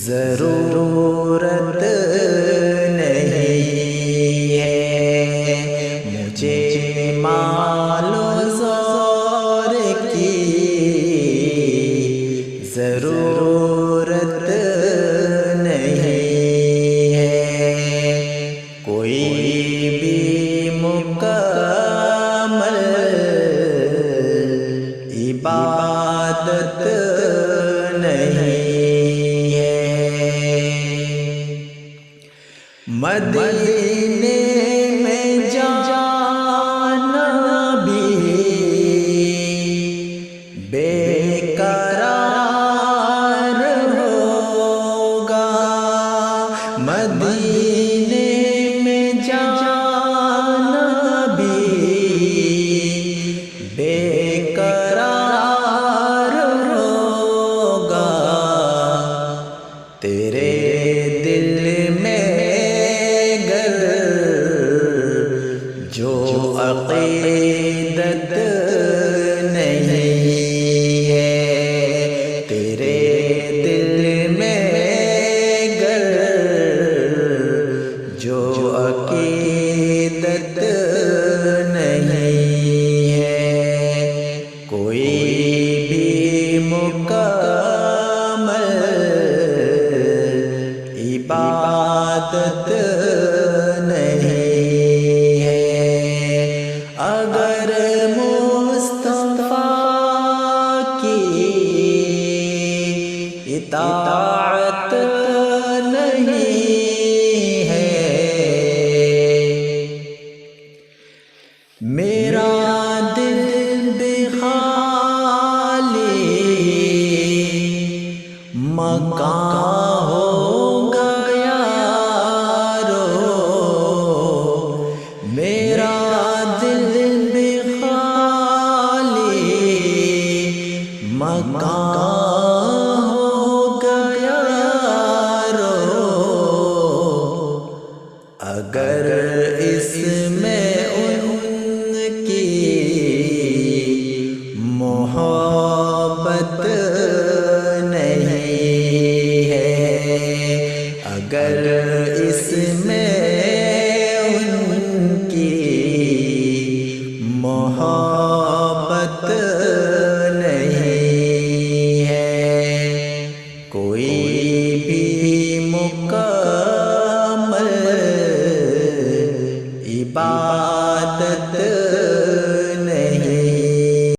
ضرورت نہیں ہے مجھے مال و زور کی، ضرورت نہیں ہے کوئی بھی مکمل عبادت نہیں ہے۔ مدینے میں جانا بھی بے قرار ہوگا، مدینے میں جانا بھی بے قرار ہوگا، تیرے دل میں جو عقیدت نہیں ہے، تیرے دل میں جو عقیدت نہیں ہے کوئی بھی مکمل عبادت نہیں ہے۔ اگر مصطفیٰ کی اطاعت نہیں ہے، میرا دل بھی خالی مکان ہو گیا رو، میرا دل بھی خالی مکان ہو گیا رو، اگر اس میں ان کی محبت نہیں ہے، اگر اس میں ان کی محبت نہیں ہے کوئی بھی مکمل عبادت